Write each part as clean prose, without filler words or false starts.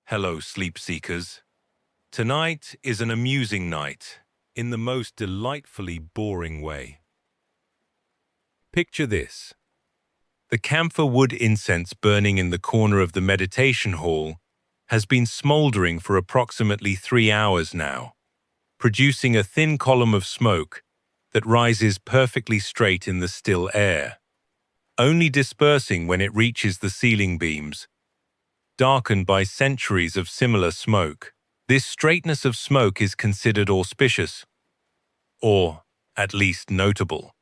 Hello, sleep seekers. Tonight is an amusing night in the most delightfully boring way. Picture this. The camphor wood incense burning in the corner of the meditation hall has been smoldering for approximately 3 hours now, producing a thin column of smoke that rises perfectly straight in the still air, only dispersing when it reaches the ceiling beams, darkened by centuries of similar smoke. This straightness of smoke is considered auspicious, or at least notable,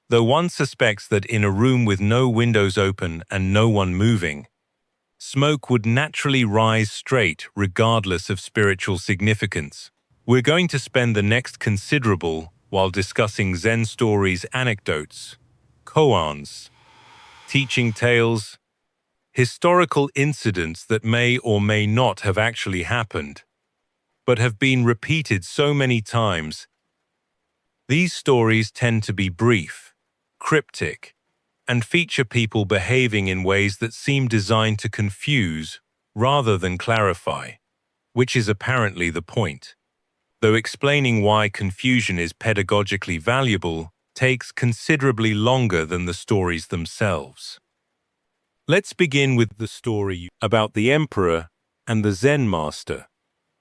though one suspects that in a room with no windows open and no one moving, smoke would naturally rise straight regardless of spiritual significance. We're going to spend the next considerable while discussing Zen stories, anecdotes, koans, teaching tales, historical incidents that may or may not have actually happened, but have been repeated so many times. These stories tend to be brief, cryptic, and feature people behaving in ways that seem designed to confuse rather than clarify, which is apparently the point. Though explaining why confusion is pedagogically valuable takes considerably longer than the stories themselves. Let's begin with the story about the emperor and the Zen Master,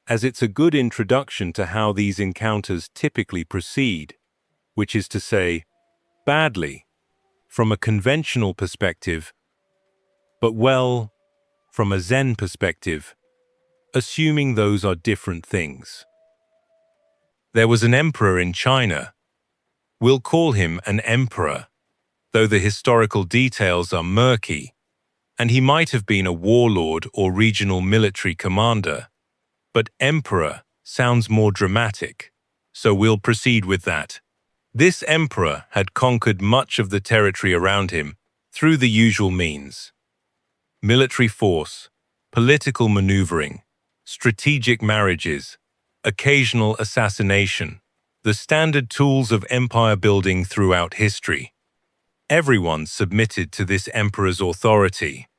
as it's a good introduction to how these encounters typically proceed, which is to say, badly, from a conventional perspective, but well, from a Zen perspective, assuming those are different things. There was an emperor in China. We'll call him an emperor, though the historical details are murky, and he might have been a warlord or regional military commander. But emperor sounds more dramatic, so we'll proceed with that. This emperor had conquered much of the territory around him through the usual means: military force, political maneuvering, strategic marriages, occasional assassination, the standard tools of empire building throughout history. Everyone submitted to this emperor's authority.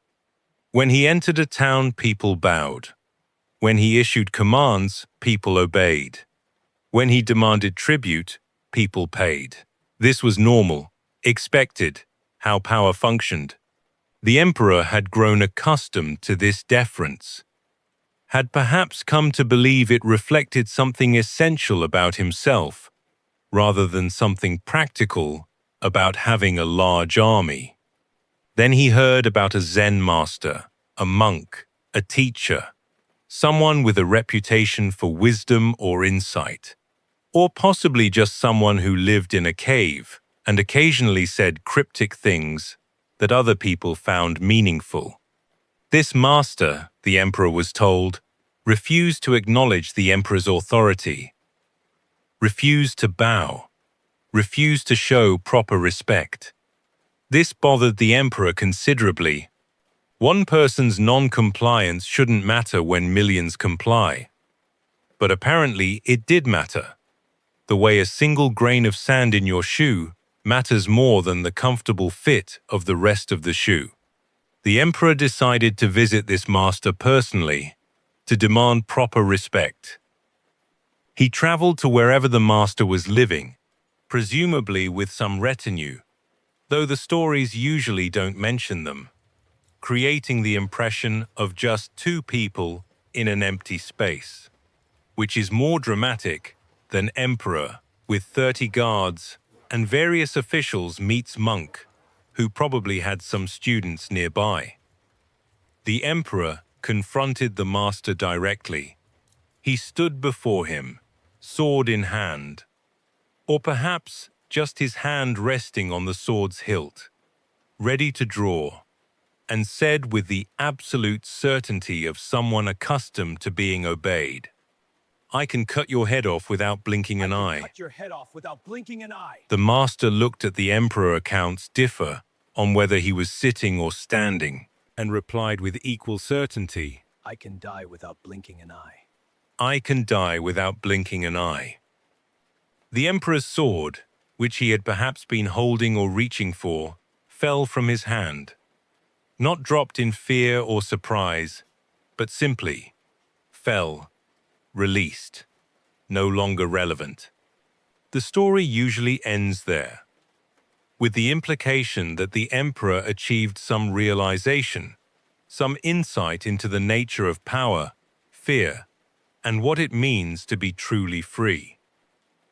When he entered a town, people bowed. When he issued commands, people obeyed. When he demanded tribute, people paid. This was normal, expected, how power functioned. The emperor had grown accustomed to this deference, had perhaps come to believe it reflected something essential about himself, rather than something practical about having a large army. Then he heard about a Zen master, a monk, a teacher, someone with a reputation for wisdom or insight, or possibly just someone who lived in a cave and occasionally said cryptic things that other people found meaningful. This master, the emperor was told, refused to acknowledge the emperor's authority, refused to bow, refused to show proper respect. This bothered the emperor considerably. One person's non-compliance shouldn't matter when millions comply. But apparently it did matter. The way a single grain of sand in your shoe matters more than the comfortable fit of the rest of the shoe. The emperor decided to visit this master personally, to demand proper respect. He traveled to wherever the master was living, presumably with some retinue, though the stories usually don't mention them, creating the impression of just two people in an empty space, which is more dramatic than emperor with 30 guards and various officials meets monk, who probably had some students nearby. The emperor confronted the master directly. He stood before him, sword in hand, or perhaps just his hand resting on the sword's hilt, ready to draw, and said with the absolute certainty of someone accustomed to being obeyed, "I can cut your head off without blinking an eye." Cut your head off without blinking an eye. The master looked at the emperor. Accounts differ on whether he was sitting or standing, and replied with equal certainty, I can die without blinking an eye. "I can die without blinking an eye." The emperor's sword, which he had perhaps been holding or reaching for, fell from his hand. Not dropped in fear or surprise, but simply fell, released, no longer relevant. The story usually ends there, with the implication that the emperor achieved some realization, some insight into the nature of power, fear, and what it means to be truly free.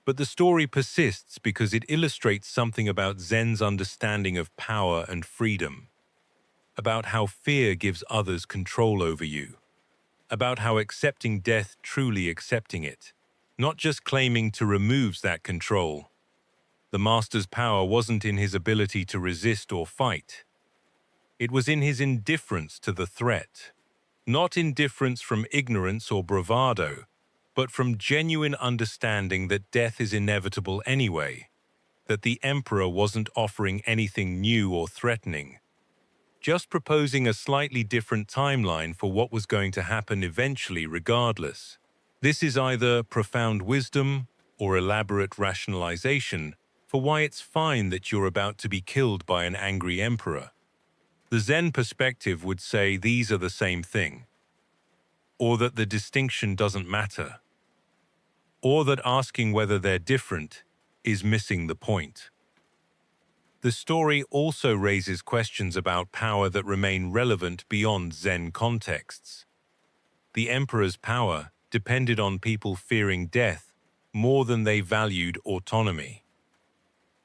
But the story persists because it illustrates something about Zen's understanding of power and freedom, about how fear gives others control over you, about how accepting death truly accepting it, not just claiming to remove that control. The master's power wasn't in his ability to resist or fight. It was in his indifference to the threat. Not indifference from ignorance or bravado, but from genuine understanding that death is inevitable anyway, that the emperor wasn't offering anything new or threatening, just proposing a slightly different timeline for what was going to happen eventually regardless. This is either profound wisdom or elaborate rationalization for why it's fine that you're about to be killed by an angry emperor. The Zen perspective would say these are the same thing, or that the distinction doesn't matter, or that asking whether they're different is missing the point. The story also raises questions about power that remain relevant beyond Zen contexts. The emperor's power depended on people fearing death more than they valued autonomy.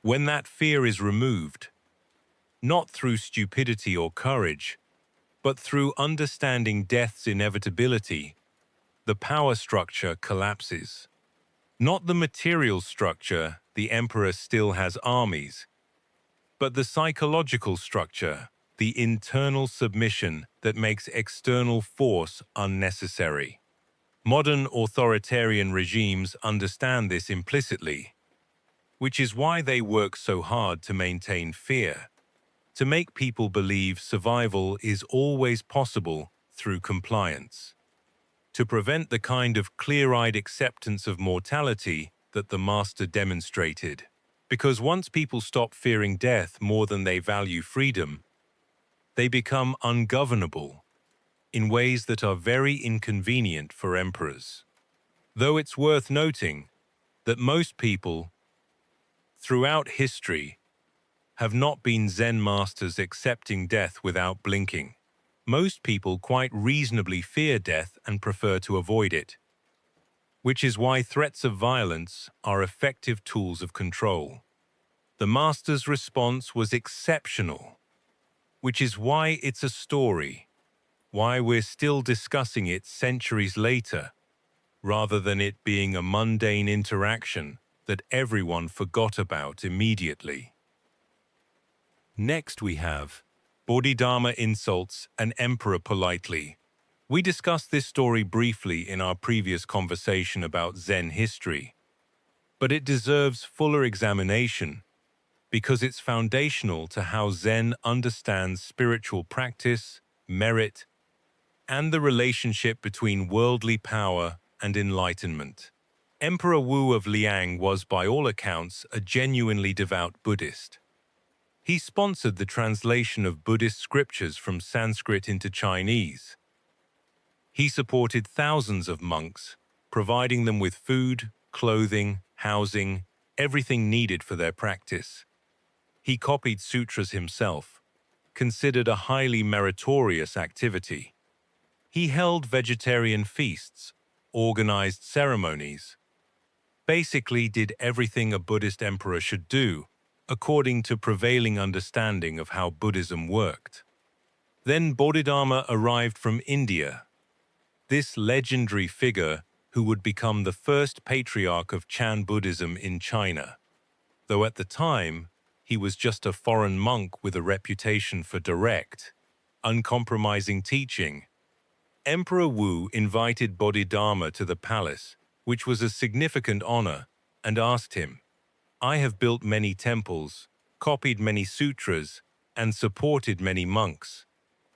When that fear is removed, not through stupidity or courage, but through understanding death's inevitability, the power structure collapses. Not the material structure, the emperor still has armies, but the psychological structure, the internal submission that makes external force unnecessary. Modern authoritarian regimes understand this implicitly, which is why they work so hard to maintain fear, to make people believe survival is always possible through compliance, to prevent the kind of clear-eyed acceptance of mortality that the master demonstrated. Because once people stop fearing death more than they value freedom, they become ungovernable in ways that are very inconvenient for emperors. Though it's worth noting that most people, throughout history, have not been Zen masters accepting death without blinking. Most people quite reasonably fear death and prefer to avoid it, which is why threats of violence are effective tools of control. The master's response was exceptional, which is why it's a story, why we're still discussing it centuries later, rather than it being a mundane interaction that everyone forgot about immediately. Next we have Bodhidharma insults an emperor politely. We discussed this story briefly in our previous conversation about Zen history, but it deserves fuller examination because it's foundational to how Zen understands spiritual practice, merit, and the relationship between worldly power and enlightenment. Emperor Wu of Liang was, by all accounts, a genuinely devout Buddhist. He sponsored the translation of Buddhist scriptures from Sanskrit into Chinese. He supported thousands of monks, providing them with food, clothing, housing, everything needed for their practice. He copied sutras himself, considered a highly meritorious activity. He held vegetarian feasts, organized ceremonies, basically did everything a Buddhist emperor should do, according to prevailing understanding of how Buddhism worked. Then Bodhidharma arrived from India, this legendary figure who would become the first patriarch of Chan Buddhism in China, though at the time he was just a foreign monk with a reputation for direct, uncompromising teaching. Emperor Wu invited Bodhidharma to the palace, which was a significant honor, and asked him, "I have built many temples, copied many sutras, and supported many monks.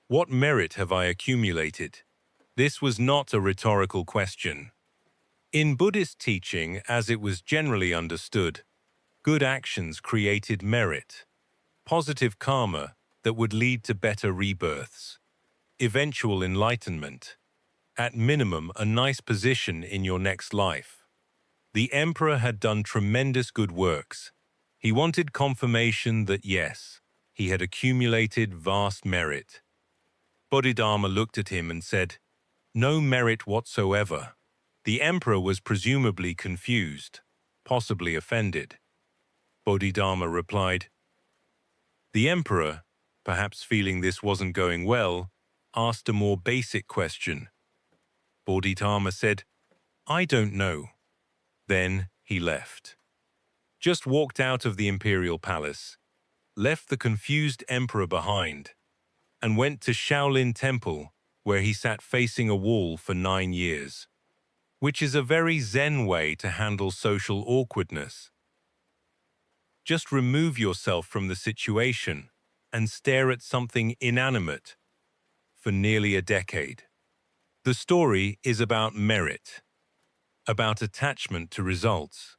What merit have I accumulated?" This was not a rhetorical question. In Buddhist teaching, as it was generally understood, good actions created merit, positive karma that would lead to better rebirths, eventual enlightenment. At minimum, a nice position in your next life. The emperor had done tremendous good works. He wanted confirmation that yes, he had accumulated vast merit. Bodhidharma looked at him and said, "No merit whatsoever." The emperor was presumably confused, possibly offended. Bodhidharma replied. The emperor, perhaps feeling this wasn't going well, asked a more basic question. Bodhidharma said, "I don't know." Then he left. Just walked out of the imperial palace, left the confused emperor behind, and went to Shaolin Temple, where he sat facing a wall for 9 years, which is a very Zen way to handle social awkwardness. Just remove yourself from the situation and stare at something inanimate for nearly a decade. The story is about merit, about attachment to results,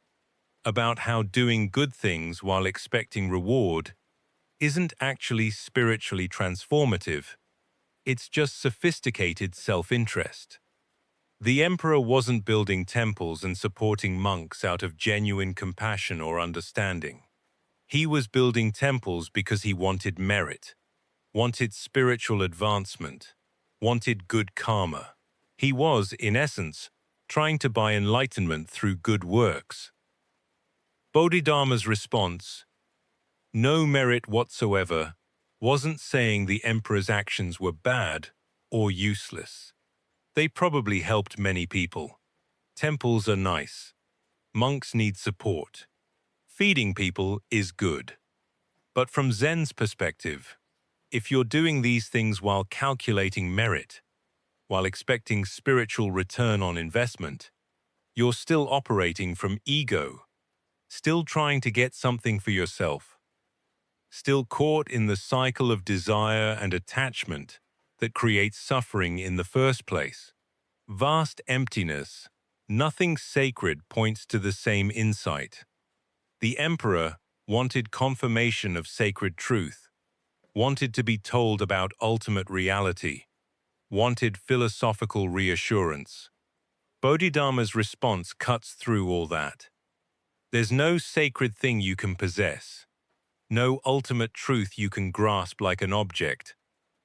about how doing good things while expecting reward isn't actually spiritually transformative. It's just sophisticated self-interest. The emperor wasn't building temples and supporting monks out of genuine compassion or understanding. He was building temples because he wanted merit, wanted spiritual advancement, wanted good karma. He was, in essence, trying to buy enlightenment through good works. Bodhidharma's response, "No merit whatsoever," wasn't saying the emperor's actions were bad or useless. They probably helped many people. Temples are nice. Monks need support. Feeding people is good. But from Zen's perspective, if you're doing these things while calculating merit, while expecting spiritual return on investment, you're still operating from ego, still trying to get something for yourself, still caught in the cycle of desire and attachment that creates suffering in the first place. Vast emptiness, nothing sacred points to the same insight. The emperor wanted confirmation of sacred truth, wanted to be told about ultimate reality, wanted philosophical reassurance. Bodhidharma's response cuts through all that. There's no sacred thing you can possess, no ultimate truth you can grasp like an object,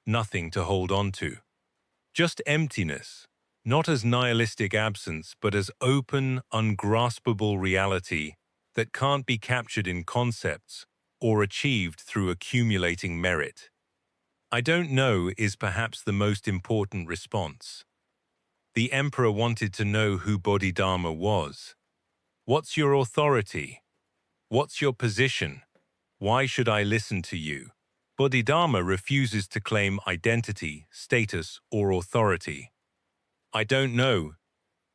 nothing to hold on to. Just emptiness, not as nihilistic absence, but as open, ungraspable reality that can't be captured in concepts or achieved through accumulating merit. "I don't know" is perhaps the most important response. The emperor wanted to know who Bodhidharma was. What's your authority? What's your position? Why should I listen to you? Bodhidharma refuses to claim identity, status, or authority. "I don't know"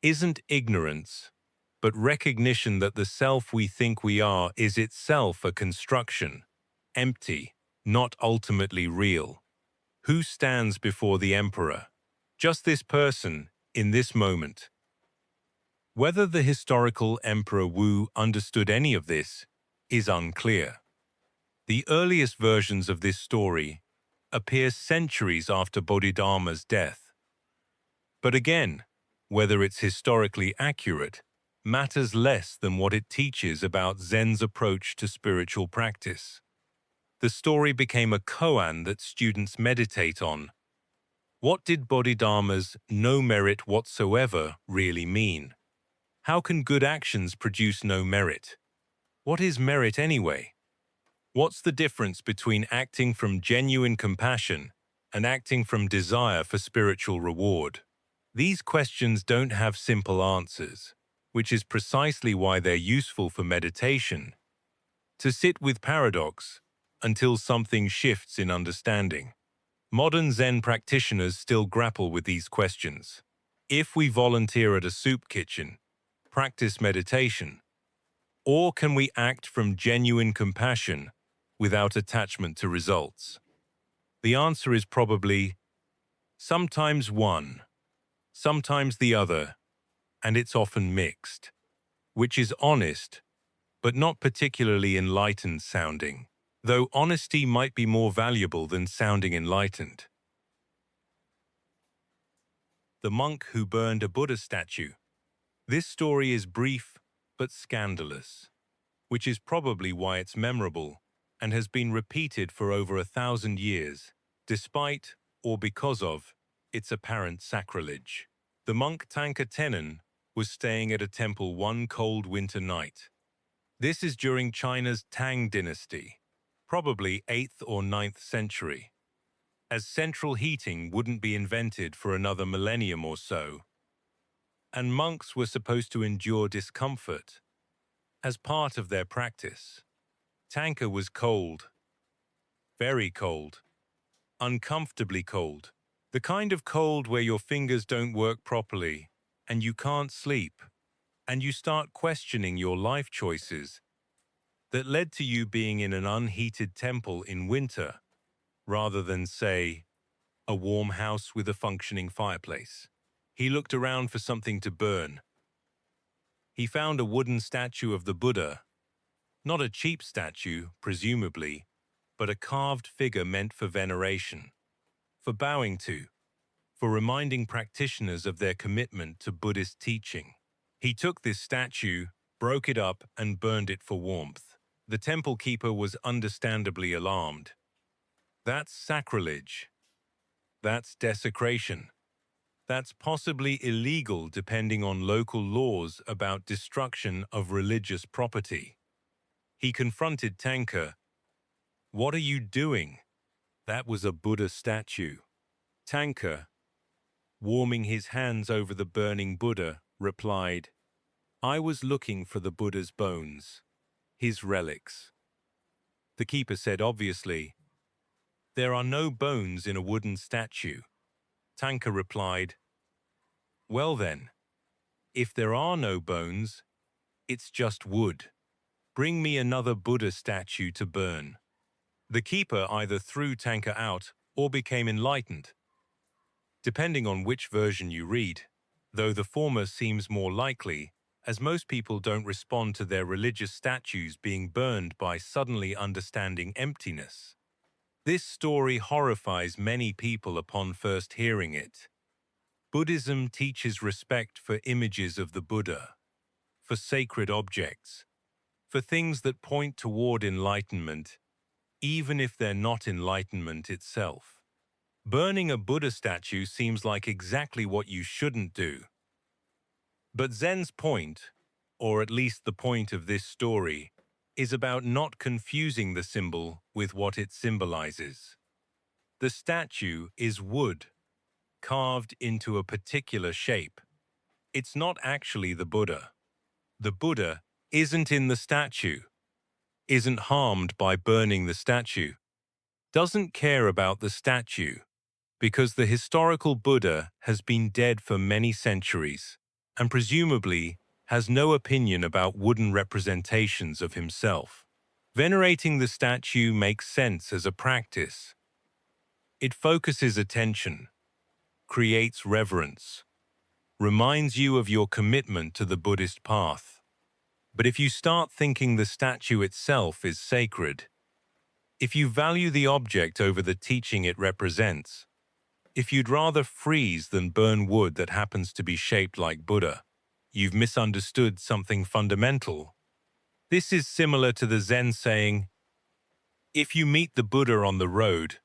isn't ignorance, but recognition that the self we think we are is itself a construction, empty, not ultimately real. Who stands before the emperor? Just this person, in this moment. Whether the historical Emperor Wu understood any of this is unclear. The earliest versions of this story appear centuries after Bodhidharma's death. But again, whether it's historically accurate matters less than what it teaches about Zen's approach to spiritual practice. The story became a koan that students meditate on. What did Bodhidharma's "no merit whatsoever" really mean? How can good actions produce no merit? What is merit anyway? What's the difference between acting from genuine compassion and acting from desire for spiritual reward? These questions don't have simple answers, which is precisely why they're useful for meditation. To sit with paradox until something shifts in understanding. Modern Zen practitioners still grapple with these questions. If we volunteer at a soup kitchen, practice meditation, or can we act from genuine compassion without attachment to results? The answer is probably sometimes one, sometimes the other, and it's often mixed, which is honest, but not particularly enlightened sounding, though honesty might be more valuable than sounding enlightened. the monk who burned a Buddha statue. This story is brief but scandalous, which is probably why it's memorable and has been repeated for over 1,000 years, despite or because of its apparent sacrilege. The monk Tanka Tenon was staying at a temple one cold winter night. This is during China's Tang dynasty, probably 8th or 9th century, as central heating wouldn't be invented for another millennium or so, and monks were supposed to endure discomfort as part of their practice. Tanka was cold, very cold, uncomfortably cold, the kind of cold where your fingers don't work properly and you can't sleep, and you start questioning your life choices that led to you being in an unheated temple in winter rather than, say, a warm house with a functioning fireplace. He looked around for something to burn. He found a wooden statue of the Buddha, not a cheap statue, presumably, but a carved figure meant for veneration, for bowing to, for reminding practitioners of their commitment to Buddhist teaching. He took this statue, broke it up, and burned it for warmth. The temple keeper was understandably alarmed. That's sacrilege. That's desecration. That's possibly illegal depending on local laws about destruction of religious property. He confronted Tanka. "What are you doing?" "That was a Buddha statue." Tanka, warming his hands over the burning Buddha, replied, "I was looking for the Buddha's bones, his relics." The keeper said obviously, "There are no bones in a wooden statue." Tanka replied, "Well then, if there are no bones, it's just wood. Bring me another Buddha statue to burn." The keeper either threw Tanka out or became enlightened, depending on which version you read, though the former seems more likely, as most people don't respond to their religious statues being burned by suddenly understanding emptiness. This story horrifies many people upon first hearing it. Buddhism teaches respect for images of the Buddha, for sacred objects, for things that point toward enlightenment, even if they're not enlightenment itself. Burning a Buddha statue seems like exactly what you shouldn't do. But Zen's point, or at least the point of this story, is about not confusing the symbol with what it symbolizes. The statue is wood, carved into a particular shape. It's not actually the Buddha. The Buddha isn't in the statue, isn't harmed by burning the statue, doesn't care about the statue, because the historical Buddha has been dead for many centuries and presumably has no opinion about wooden representations of himself. Venerating the statue makes sense as a practice. It focuses attention, creates reverence, reminds you of your commitment to the Buddhist path. But if you start thinking the statue itself is sacred, if you value the object over the teaching it represents, if you'd rather freeze than burn wood that happens to be shaped like Buddha, you've misunderstood something fundamental. This is similar to the Zen saying, "If you meet the Buddha on the road,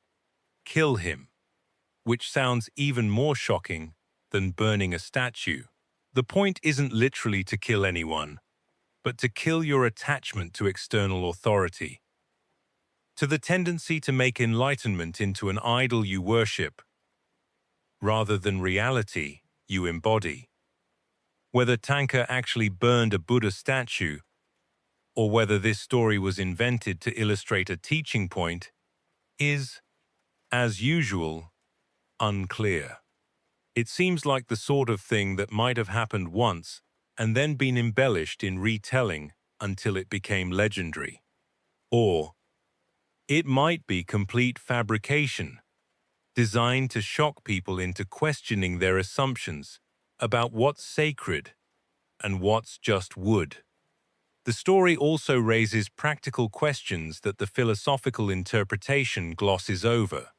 kill him," which sounds even more shocking than burning a statue. The point isn't literally to kill anyone, but to kill your attachment to external authority, to the tendency to make enlightenment into an idol you worship, rather than reality you embody. Whether Tanka actually burned a Buddha statue, or whether this story was invented to illustrate a teaching point, is, as usual, unclear. It seems like the sort of thing that might have happened once and then been embellished in retelling until it became legendary. Or it might be complete fabrication, designed to shock people into questioning their assumptions about what's sacred and what's just wood. The story also raises practical questions that the philosophical interpretation glosses over.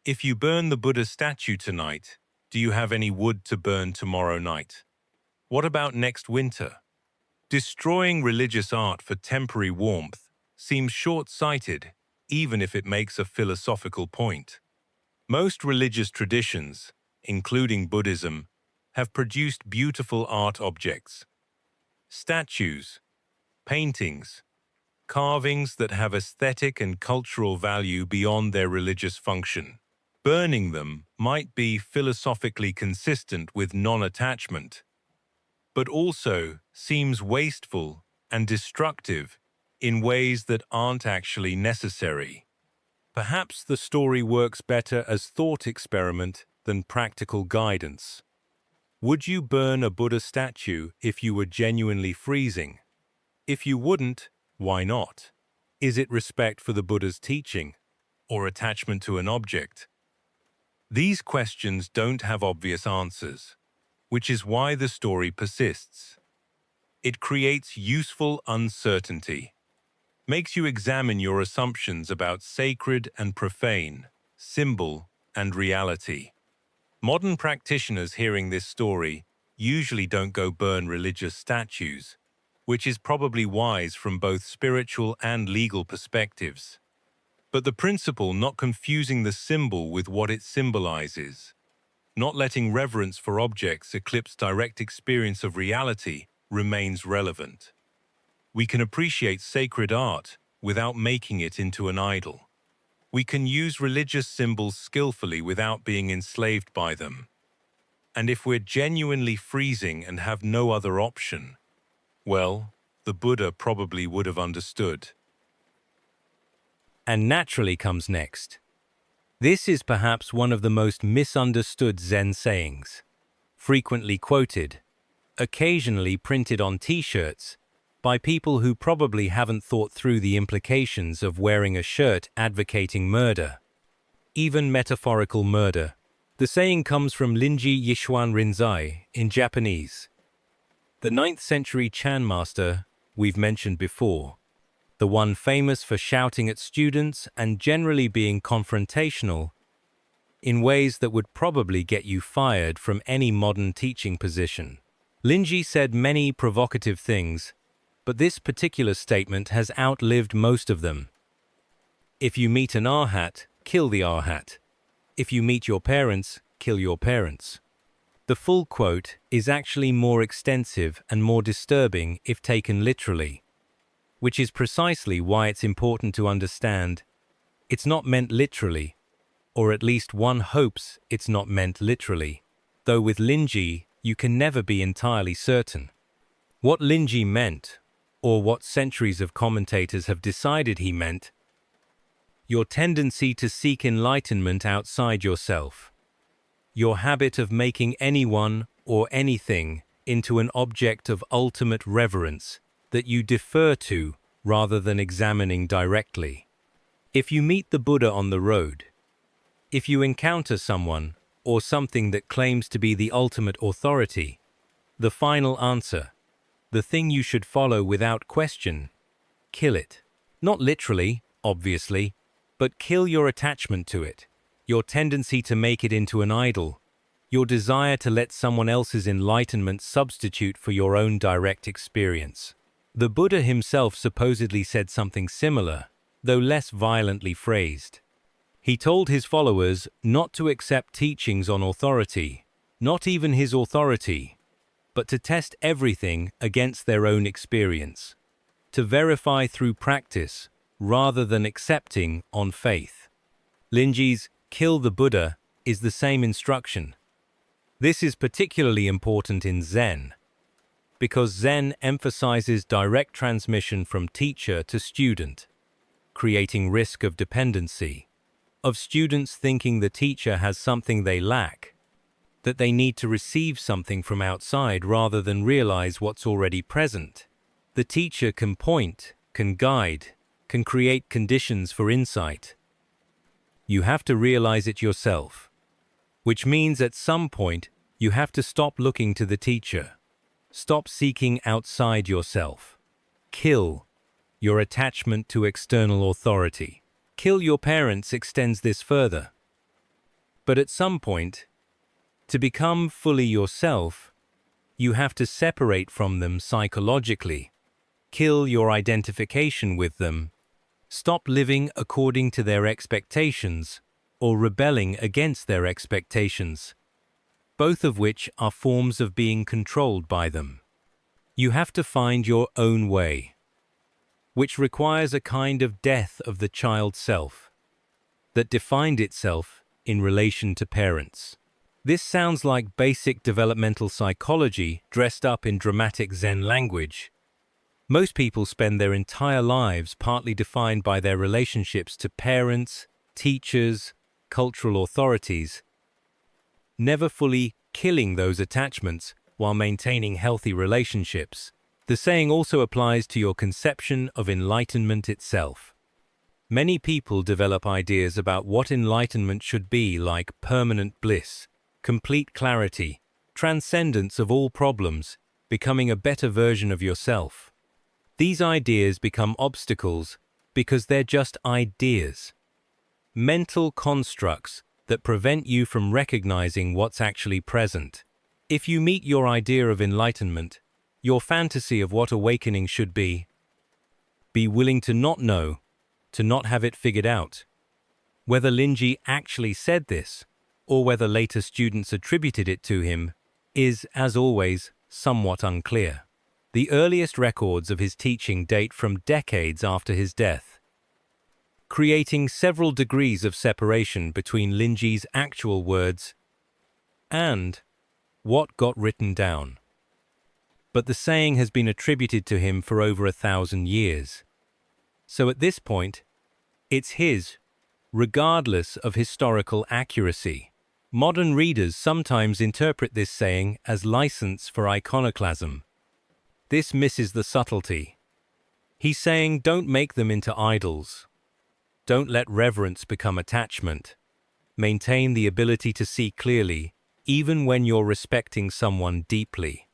If you burn the Buddha statue tonight, Do you have any wood to burn tomorrow night? What about next winter? Destroying religious art for temporary warmth seems short-sighted, even if it makes a philosophical point. Most religious traditions, including Buddhism, have produced beautiful art objects. Statues, paintings, carvings that have aesthetic and cultural value beyond their religious function. Burning them might be philosophically consistent with non-attachment, but also seems wasteful and destructive in ways that aren't actually necessary. Perhaps the story works better as thought experiment than practical guidance. Would you burn a Buddha statue if you were genuinely freezing? If you wouldn't, why not? Is it respect for the Buddha's teaching, or attachment to an object? These questions don't have obvious answers, which is why the story persists. It creates useful uncertainty, makes you examine your assumptions about sacred and profane, symbol and reality. Modern practitioners hearing this story usually don't go burn religious statues, which is probably wise from both spiritual and legal perspectives. But the principle not confusing the symbol with what it symbolizes, not letting reverence for objects eclipse direct experience of reality, remains relevant. We can appreciate sacred art without making it into an idol. We can use religious symbols skillfully without being enslaved by them. And if we're genuinely freezing and have no other option, well, the Buddha probably would have understood. And naturally comes next. This is perhaps one of the most misunderstood Zen sayings, frequently quoted, occasionally printed on t-shirts, by people who probably haven't thought through the implications of wearing a shirt advocating murder, even metaphorical murder. The saying comes from Rinji Yishuan Rinzai in Japanese. The 9th century Chan master we've mentioned before, the one famous for shouting at students and generally being confrontational in ways that would probably get you fired from any modern teaching position. Rinji said many provocative things, but this particular statement has outlived most of them. If you meet an arhat, kill the arhat. If you meet your parents, kill your parents. The full quote is actually more extensive and more disturbing if taken literally, which is precisely why it's important to understand it's not meant literally, or at least one hopes it's not meant literally, though with Rinji you can never be entirely certain. What Rinji meant, or what centuries of commentators have decided he meant, your tendency to seek enlightenment outside yourself, your habit of making anyone or anything into an object of ultimate reverence that you defer to rather than examining directly. If you meet the Buddha on the road, if you encounter someone or something that claims to be the ultimate authority, the final answer, the thing you should follow without question, kill it. Not literally, obviously, but kill your attachment to it, your tendency to make it into an idol, your desire to let someone else's enlightenment substitute for your own direct experience. The Buddha himself supposedly said something similar, though less violently phrased. He told his followers not to accept teachings on authority, not even his authority, but to test everything against their own experience, to verify through practice rather than accepting on faith. Rinji's "kill the Buddha" is the same instruction. This is particularly important in Zen, because Zen emphasizes direct transmission from teacher to student, creating risk of dependency, of students thinking the teacher has something they lack, that they need to receive something from outside rather than realize what's already present. The teacher can point, can guide, can create conditions for insight. You have to realize it yourself, which means at some point you have to stop looking to the teacher, stop seeking outside yourself. Kill your attachment to external authority. Kill your parents extends this further. But at some point, To become fully yourself, you have to separate from them psychologically, kill your identification with them, stop living according to their expectations or rebelling against their expectations, both of which are forms of being controlled by them. You have to find your own way, which requires a kind of death of the child self that defined itself in relation to parents. This sounds like basic developmental psychology dressed up in dramatic Zen language. Most people spend their entire lives partly defined by their relationships to parents, teachers, cultural authorities, never fully killing those attachments while maintaining healthy relationships. The saying also applies to your conception of enlightenment itself. Many people develop ideas about what enlightenment should be, like permanent bliss, complete clarity, transcendence of all problems, becoming a better version of yourself. These ideas become obstacles because they're just ideas, mental constructs that prevent you from recognizing what's actually present. If you meet your idea of enlightenment, your fantasy of what awakening should be willing to not know, to not have it figured out. Whether Linji actually said this, or whether later students attributed it to him, is, as always, somewhat unclear. The earliest records of his teaching date from decades after his death, creating several degrees of separation between Linji's actual words and what got written down. But the saying has been attributed to him for over 1,000 years. So at this point, it's his, regardless of historical accuracy. Modern readers sometimes interpret this saying as license for iconoclasm. This misses the subtlety. He's saying don't make them into idols. Don't let reverence become attachment. Maintain the ability to see clearly, even when you're respecting someone deeply.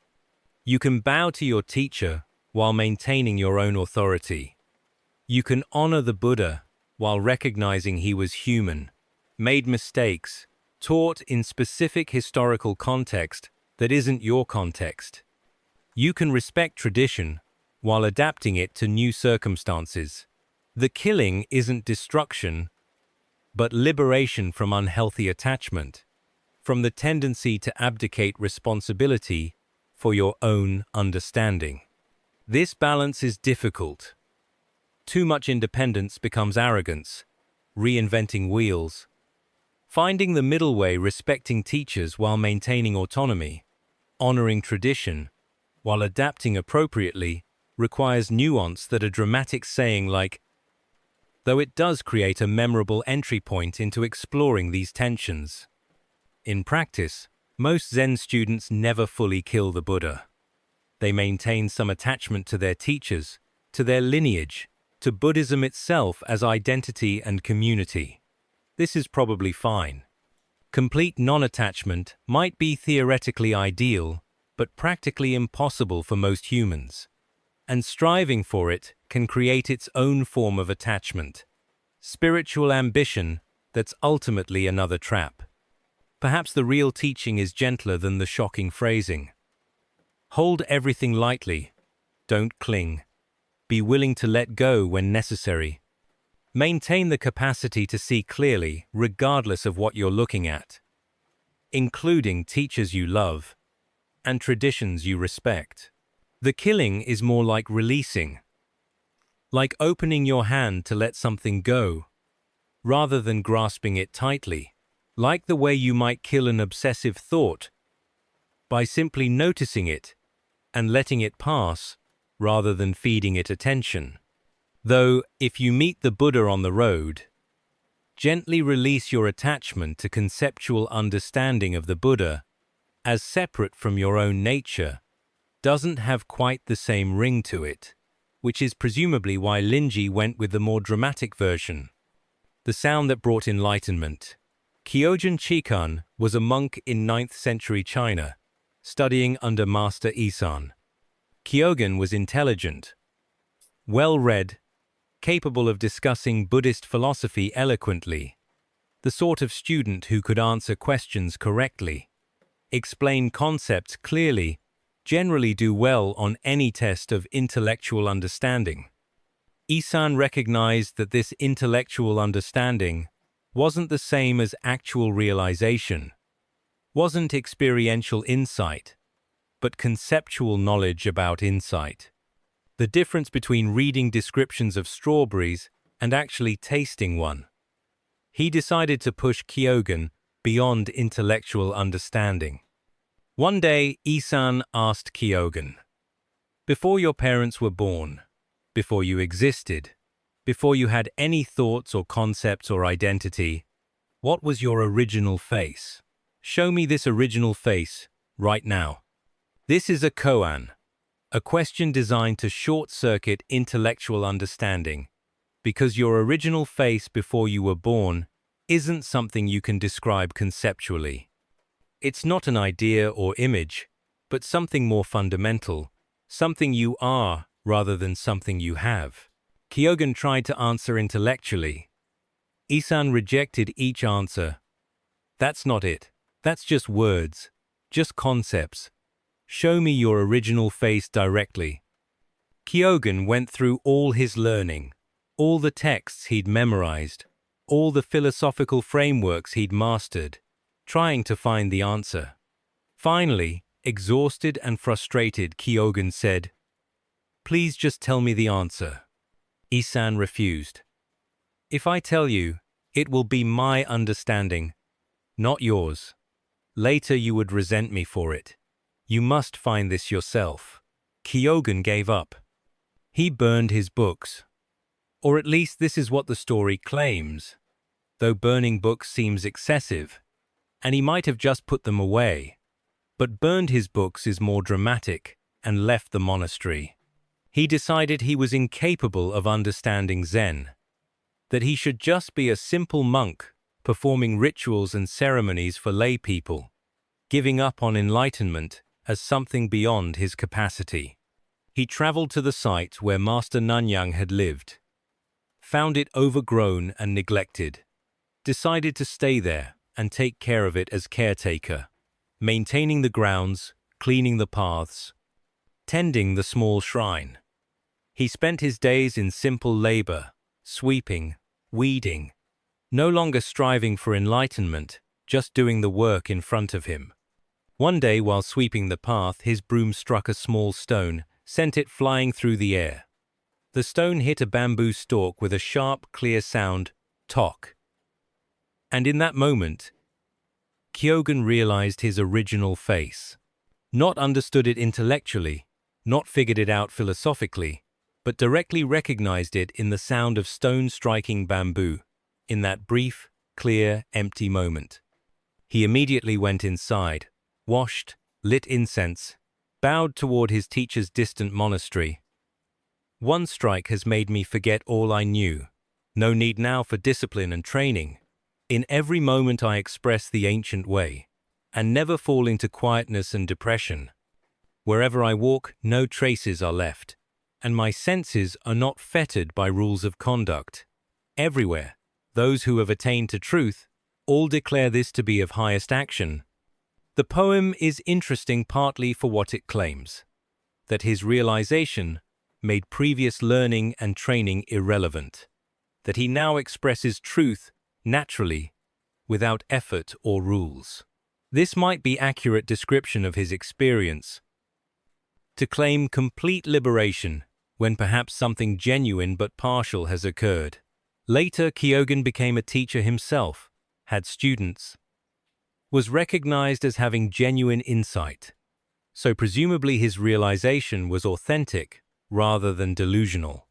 You can bow to your teacher while maintaining your own authority. You can honor the Buddha while recognizing he was human, made mistakes, taught in specific historical context that isn't your context. You can respect tradition while adapting it to new circumstances. The killing isn't destruction, but liberation from unhealthy attachment, from the tendency to abdicate responsibility for your own understanding. This balance is difficult. Too much independence becomes arrogance, reinventing wheels. Finding the middle way, respecting teachers while maintaining autonomy, honoring tradition while adapting appropriately, requires nuance that a dramatic saying like, though it does create a memorable entry point into exploring these tensions. In practice, most Zen students never fully kill the Buddha. They maintain some attachment to their teachers, to their lineage, to Buddhism itself as identity and community. This is probably fine. Complete non-attachment might be theoretically ideal, but practically impossible for most humans. And striving for it can create its own form of attachment. Spiritual ambition that's ultimately another trap. Perhaps the real teaching is gentler than the shocking phrasing. Hold everything lightly. Don't cling. Be willing to let go when necessary. Maintain the capacity to see clearly, regardless of what you're looking at, including teachers you love and traditions you respect. The killing is more like releasing, like opening your hand to let something go, rather than grasping it tightly, like the way you might kill an obsessive thought by simply noticing it and letting it pass, rather than feeding it attention. Though, if you meet the Buddha on the road, gently release your attachment to conceptual understanding of the Buddha as separate from your own nature doesn't have quite the same ring to it, which is presumably why Linji went with the more dramatic version. The sound that brought enlightenment. Kyojin Chikan was a monk in 9th century China, studying under Master Isan. Kyojin was intelligent, well-read, capable of discussing Buddhist philosophy eloquently, the sort of student who could answer questions correctly. explain concepts clearly, generally do well on any test of intellectual understanding. Isan recognized that this intellectual understanding wasn't the same as actual realization, wasn't experiential insight, but conceptual knowledge about insight. The difference between reading descriptions of strawberries and actually tasting one. He decided to push Kyogen beyond intellectual understanding. One day, Isan asked Kyogen, "Before your parents were born, before you existed, before you had any thoughts or concepts or identity, what was your original face? Show me this original face right now." This is a koan, a question designed to short-circuit intellectual understanding, because your original face before you were born isn't something you can describe conceptually. It's not an idea or image, but something more fundamental, something you are rather than something you have. Kyogen tried to answer intellectually. Isan rejected each answer. "That's not it. That's just words, just concepts. Show me your original face directly." Kyogen went through all his learning, all the texts he'd memorized, all the philosophical frameworks he'd mastered, trying to find the answer. Finally, exhausted and frustrated, Kyogen said, "Please just tell me the answer." Isan refused. "If I tell you, it will be my understanding, not yours. Later you would resent me for it. You must find this yourself." Kyogen gave up. He burned his books. Or at least this is what the story claims, though burning books seems excessive, and he might have just put them away. But burned his books is more dramatic and left the monastery. He decided he was incapable of understanding Zen, that he should just be a simple monk performing rituals and ceremonies for lay people, giving up on enlightenment as something beyond his capacity. He traveled to the site where Master Nanyang had lived, found it overgrown and neglected, decided to stay there and take care of it as caretaker, maintaining the grounds, cleaning the paths, tending the small shrine. He spent his days in simple labor, sweeping, weeding, no longer striving for enlightenment, just doing the work in front of him. One day, while sweeping the path, his broom struck a small stone, sent it flying through the air. The stone hit a bamboo stalk with a sharp, clear sound, "Tok." And in that moment, Kyogen realized his original face. Not understood it intellectually, not figured it out philosophically, but directly recognized it in the sound of stone striking bamboo, in that brief, clear, empty moment. He immediately went inside, washed, lit incense, bowed toward his teacher's distant monastery. "One strike has made me forget all I knew. No need now for discipline and training. In every moment I express the ancient way, and never fall into quietness and depression. Wherever I walk, no traces are left, and my senses are not fettered by rules of conduct. Everywhere, those who have attained to truth all declare this to be of highest action." The poem is interesting partly for what it claims, that his realization made previous learning and training irrelevant, that he now expresses truth naturally, without effort or rules. This might be accurate description of his experience. To claim complete liberation when perhaps something genuine but partial has occurred. Later, Kyogen became a teacher himself, had students, was recognized as having genuine insight, so presumably his realization was authentic rather than delusional.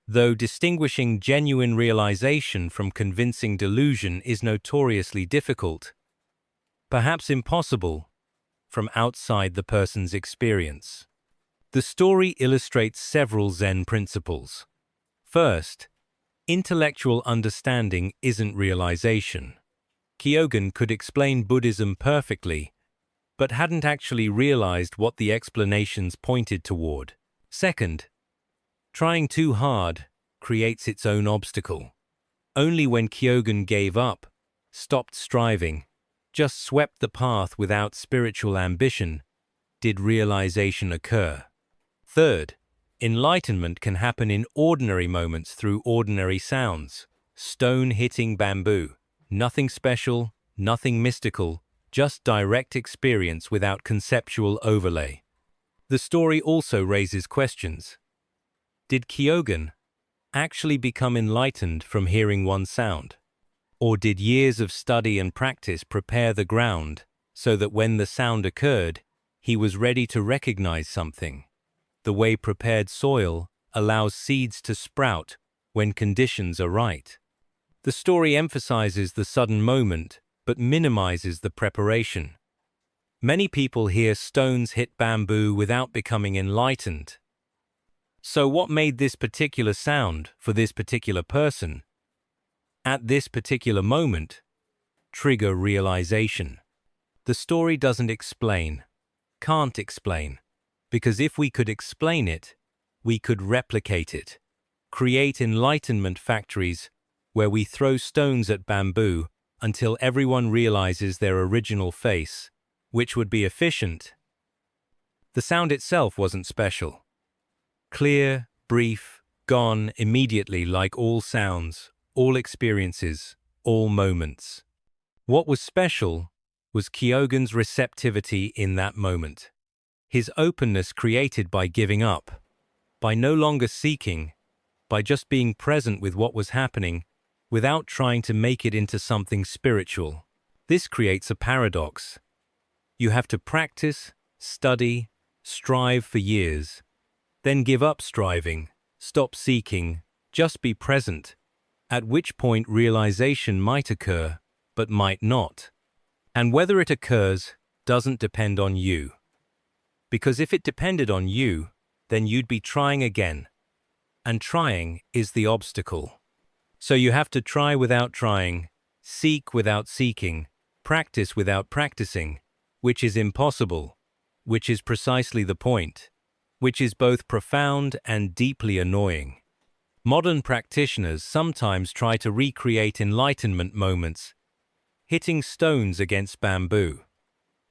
Though distinguishing genuine realization from convincing delusion is notoriously difficult, perhaps impossible, from outside the person's experience. The story illustrates several Zen principles. First, intellectual understanding isn't realization. Kyogen could explain Buddhism perfectly, but hadn't actually realized what the explanations pointed toward. Second, trying too hard creates its own obstacle. Only when Kyogen gave up, stopped striving, just swept the path without spiritual ambition, did realization occur. Third, enlightenment can happen in ordinary moments through ordinary sounds. Stone hitting bamboo. Nothing special, nothing mystical, just direct experience without conceptual overlay. The story also raises questions. Did Kyogen actually become enlightened from hearing one sound? Or did years of study and practice prepare the ground so that when the sound occurred, he was ready to recognize something? The way prepared soil allows seeds to sprout when conditions are right. The story emphasizes the sudden moment, but minimizes the preparation. Many people hear stones hit bamboo without becoming enlightened. So what made this particular sound for this particular person, at this particular moment, trigger realization? The story doesn't explain, can't explain, because if we could explain it, we could replicate it, create enlightenment factories where we throw stones at bamboo until everyone realizes their original face, which would be efficient. The sound itself wasn't special. Clear, brief, gone immediately like all sounds, all experiences, all moments. What was special was Kyogen's receptivity in that moment. His openness created by giving up, by no longer seeking, by just being present with what was happening without trying to make it into something spiritual. This creates a paradox. You have to practice, study, strive for years, then give up striving, stop seeking, just be present, at which point realization might occur, but might not. And whether it occurs doesn't depend on you. Because if it depended on you, then you'd be trying again. And trying is the obstacle. So you have to try without trying, seek without seeking, practice without practicing, which is impossible, which is precisely the point, which is both profound and deeply annoying. Modern practitioners sometimes try to recreate enlightenment moments, hitting stones against bamboo,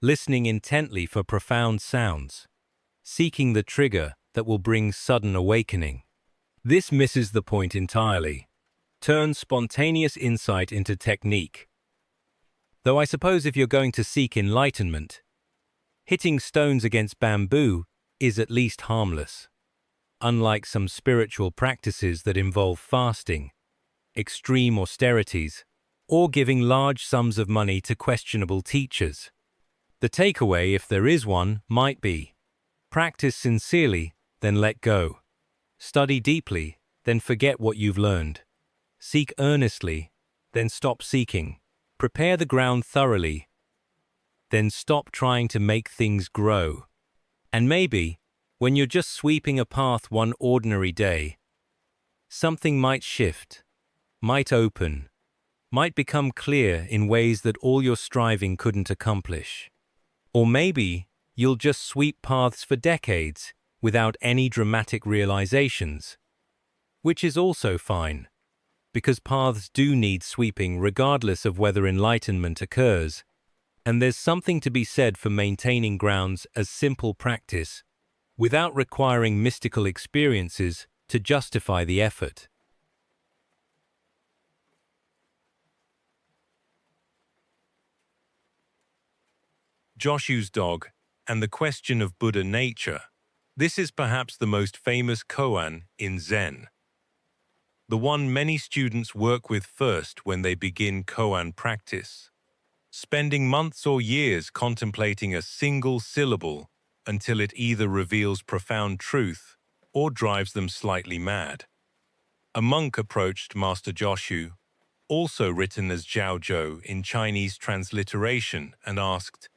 listening intently for profound sounds, seeking the trigger that will bring sudden awakening. This misses the point entirely, turns spontaneous insight into technique. Though I suppose if you're going to seek enlightenment, hitting stones against bamboo is at least harmless, unlike some spiritual practices that involve fasting, extreme austerities, or giving large sums of money to questionable teachers. The takeaway, if there is one, might be: practice sincerely, then let go. Study deeply, then forget what you've learned. Seek earnestly, then stop seeking. Prepare the ground thoroughly, then stop trying to make things grow. And maybe, when you're just sweeping a path one ordinary day, something might shift, might open, might become clear in ways that all your striving couldn't accomplish. Or maybe you'll just sweep paths for decades without any dramatic realizations, which is also fine, because paths do need sweeping regardless of whether enlightenment occurs, and there's something to be said for maintaining grounds as simple practice without requiring mystical experiences to justify the effort. Joshu's dog and the question of Buddha nature. This is perhaps the most famous koan in Zen, the one many students work with first when they begin koan practice, spending months or years contemplating a single syllable until it either reveals profound truth or drives them slightly mad. A monk approached Master Joshu, also written as Zhao Zhou in Chinese transliteration, and asked,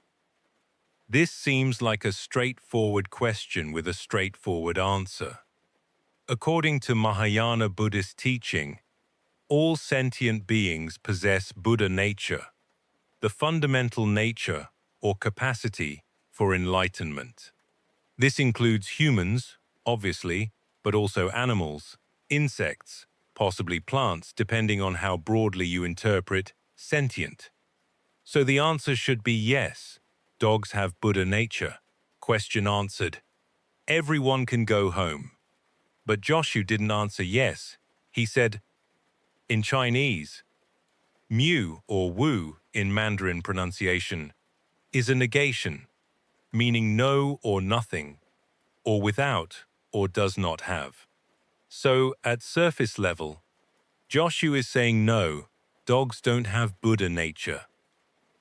"This seems like a straightforward question with a straightforward answer. According to Mahayana Buddhist teaching, all sentient beings possess Buddha nature, the fundamental nature or capacity for enlightenment. This includes humans, obviously, but also animals, insects, possibly plants, depending on how broadly you interpret sentient. So the answer should be yes. Dogs have Buddha nature. Question answered. Everyone can go home. But Joshu didn't answer yes. He said, in Chinese, mu or wu in Mandarin pronunciation is a negation, meaning no or nothing, or without or does not have. So at surface level, Joshu is saying no, dogs don't have Buddha nature.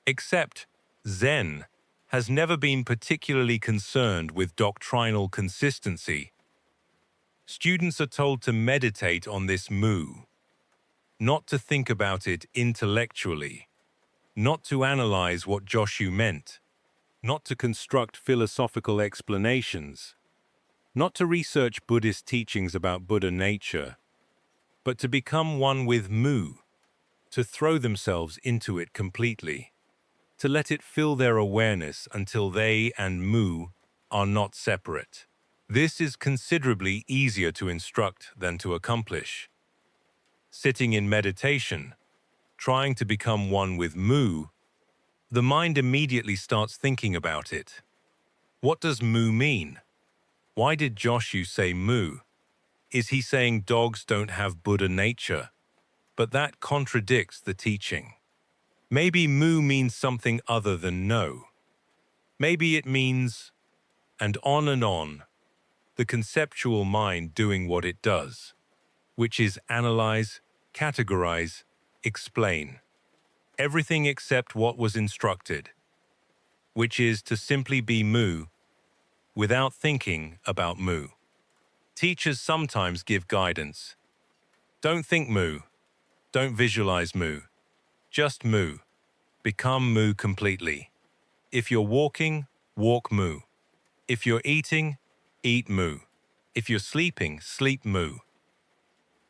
Except Zen has never been particularly concerned with doctrinal consistency. Students are told to meditate on this mu, not to think about it intellectually, not to analyze what Joshu meant, not to construct philosophical explanations, not to research Buddhist teachings about Buddha nature, but to become one with mu, to throw themselves into it completely, to let it fill their awareness until they and mu are not separate. This is considerably easier to instruct than to accomplish. Sitting in meditation, trying to become one with mu, the mind immediately starts thinking about it. What does mu mean? Why did Joshu say mu? Is he saying dogs don't have Buddha nature? But that contradicts the teaching. Maybe mu means something other than no. Maybe it means, and on, the conceptual mind doing what it does, which is analyze, categorize, explain. Everything except what was instructed, which is to simply be mu without thinking about mu. Teachers sometimes give guidance. Don't think mu. Don't visualize mu. Just mu. Become mu completely. If you're walking, walk mu. If you're eating, eat mu. If you're sleeping, sleep mu.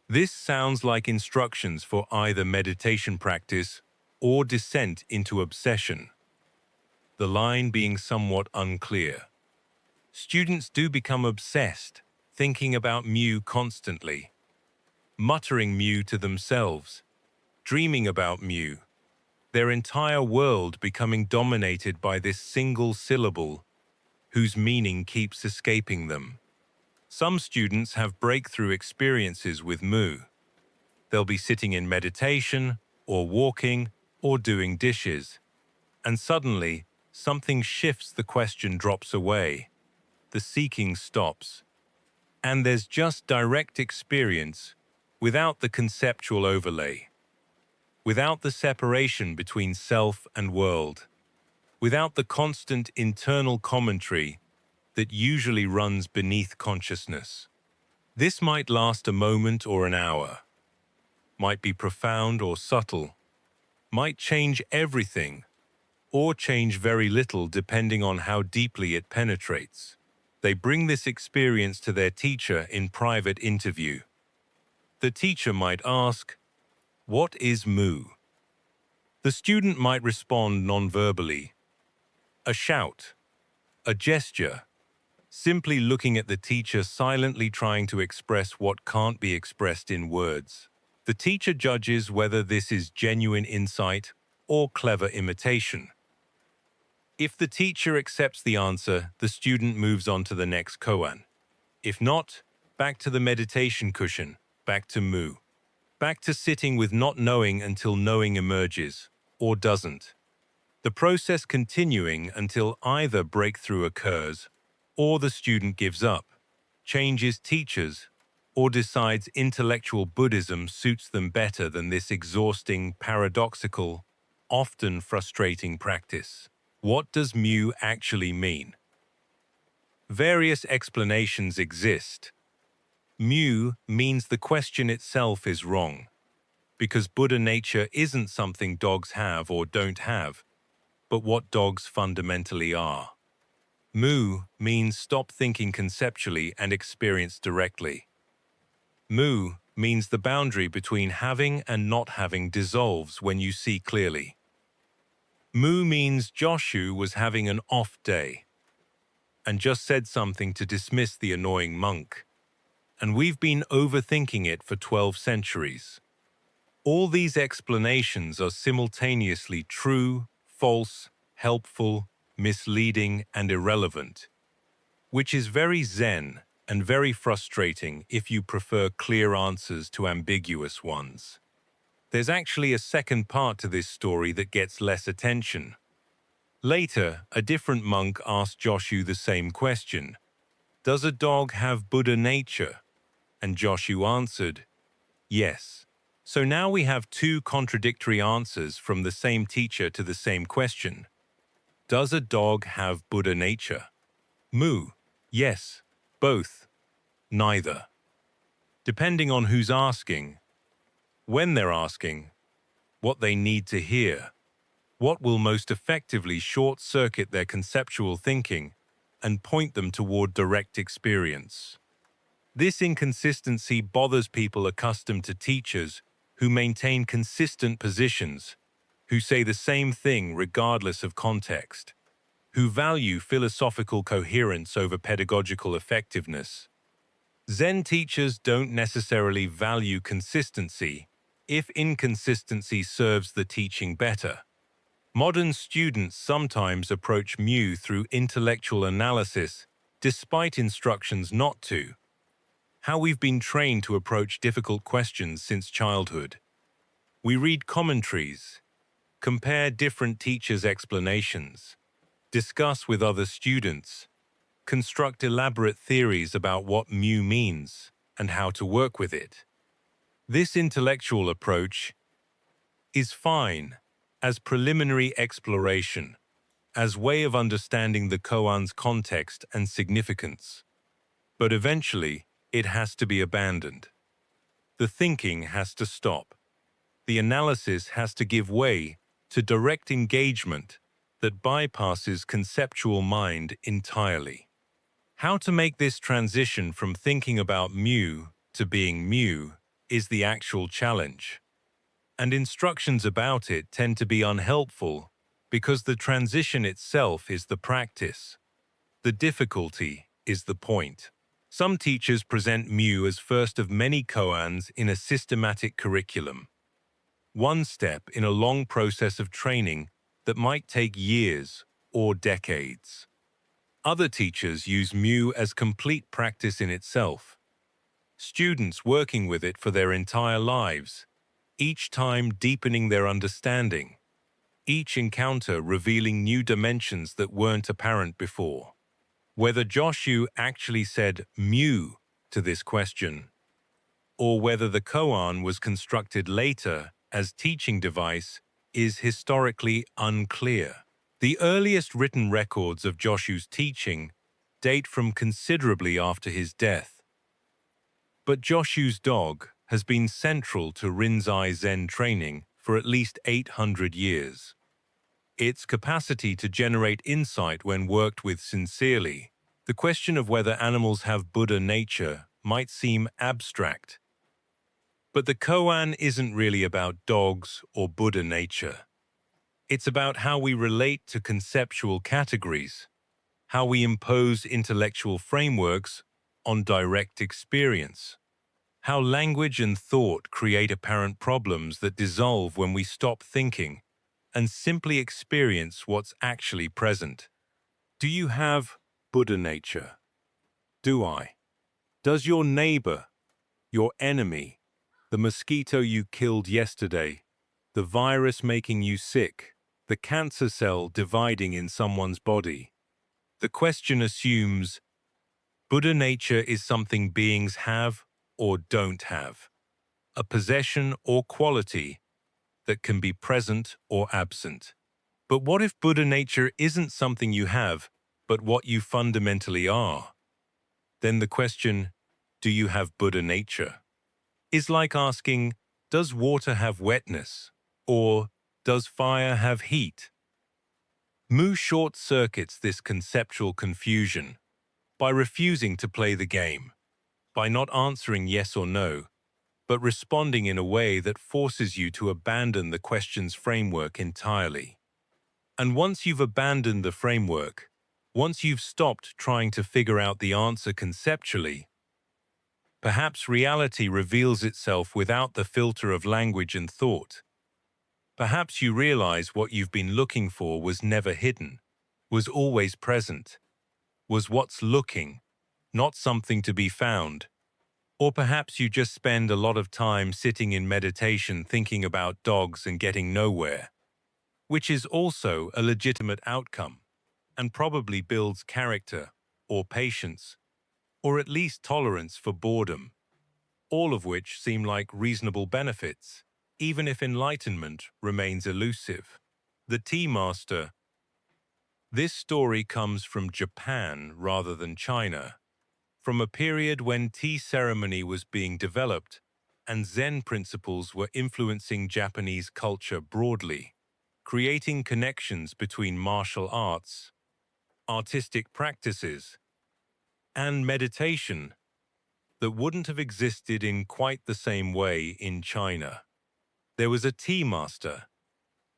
This sounds like instructions for either meditation practice or descent into obsession, the line being somewhat unclear. Students do become obsessed, thinking about mu constantly, muttering mu to themselves, dreaming about mu, their entire world becoming dominated by this single syllable whose meaning keeps escaping them. Some students have breakthrough experiences with mu. They'll be sitting in meditation, or walking, or doing dishes, and suddenly something shifts, the question drops away, the seeking stops, and there's just direct experience without the conceptual overlay, without the separation between self and world, without the constant internal commentary that usually runs beneath consciousness. This might last a moment or an hour, might be profound or subtle, might change everything, or change very little depending on how deeply it penetrates. They bring this experience to their teacher in private interview. The teacher might ask, "What is mu?" The student might respond non-verbally, a shout, a gesture, simply looking at the teacher, silently trying to express what can't be expressed in words. The teacher judges whether this is genuine insight or clever imitation. If the teacher accepts the answer, the student moves on to the next koan. If not, back to the meditation cushion, back to mu, back to sitting with not knowing until knowing emerges, or doesn't. The process continuing until either breakthrough occurs, or the student gives up, changes teachers, or decides intellectual Buddhism suits them better than this exhausting, paradoxical, often frustrating practice. What does mu actually mean? Various explanations exist. Mu means the question itself is wrong, because Buddha nature isn't something dogs have or don't have, but what dogs fundamentally are. Mu means stop thinking conceptually and experience directly. Mu means the boundary between having and not having dissolves when you see clearly. Mu means Joshu was having an off day and just said something to dismiss the annoying monk, and we've been overthinking it for 12 centuries. All these explanations are simultaneously true, false, helpful, misleading, and irrelevant, which is very Zen and very frustrating if you prefer clear answers to ambiguous ones. There's actually a second part to this story that gets less attention. Later, a different monk asked Joshu the same question. Does a dog have Buddha nature? And Joshu answered, yes. So now we have two contradictory answers from the same teacher to the same question. Does a dog have Buddha nature? Mu, yes. Both, neither. Depending on who's asking, when they're asking, what they need to hear, what will most effectively short-circuit their conceptual thinking and point them toward direct experience. This inconsistency bothers people accustomed to teachers who maintain consistent positions, who say the same thing regardless of context, who value philosophical coherence over pedagogical effectiveness. Zen teachers don't necessarily value consistency if inconsistency serves the teaching better. Modern students sometimes approach Mu through intellectual analysis despite instructions not to. How we've been trained to approach difficult questions since childhood. We read commentaries, compare different teachers' explanations, discuss with other students, construct elaborate theories about what Mu means and how to work with it. This intellectual approach is fine as preliminary exploration, as way of understanding the koan's context and significance. But eventually, it has to be abandoned. The thinking has to stop. The analysis has to give way to direct engagement that bypasses conceptual mind entirely. How to make this transition from thinking about Mu to being Mu is the actual challenge. And instructions about it tend to be unhelpful because the transition itself is the practice. The difficulty is the point. Some teachers present Mu as first of many koans in a systematic curriculum. One step in a long process of training that might take years or decades. Other teachers use Mu as complete practice in itself. Students working with it for their entire lives, each time deepening their understanding, each encounter revealing new dimensions that weren't apparent before. Whether Joshu actually said Mu to this question, or whether the koan was constructed later as teaching device, is historically unclear. The earliest written records of Joshu's teaching date from considerably after his death. But Joshu's dog has been central to Rinzai Zen training for at least 800 years. Its capacity to generate insight when worked with sincerely, the question of whether animals have Buddha nature might seem abstract. But the koan isn't really about dogs or Buddha nature. It's about how we relate to conceptual categories, how we impose intellectual frameworks on direct experience, how language and thought create apparent problems that dissolve when we stop thinking and simply experience what's actually present. Do you have Buddha nature? Do I? Does your neighbor, your enemy, the mosquito you killed yesterday, the virus making you sick, the cancer cell dividing in someone's body? The question assumes Buddha nature is something beings have or don't have, a possession or quality that can be present or absent. But what if Buddha nature isn't something you have, but what you fundamentally are? Then the question, do you have Buddha nature, is like asking, does water have wetness? Or does fire have heat? Mu short-circuits this conceptual confusion by refusing to play the game, by not answering yes or no, but responding in a way that forces you to abandon the question's framework entirely. And once you've abandoned the framework, once you've stopped trying to figure out the answer conceptually, perhaps reality reveals itself without the filter of language and thought. Perhaps you realize what you've been looking for was never hidden, was always present, was what's looking, not something to be found. Or perhaps you just spend a lot of time sitting in meditation thinking about dogs and getting nowhere, which is also a legitimate outcome and probably builds character or patience, or at least tolerance for boredom, all of which seem like reasonable benefits, even if enlightenment remains elusive. The Tea Master. This story comes from Japan rather than China, from a period when tea ceremony was being developed and Zen principles were influencing Japanese culture broadly, creating connections between martial arts, artistic practices, and meditation that wouldn't have existed in quite the same way in China. There was a tea master,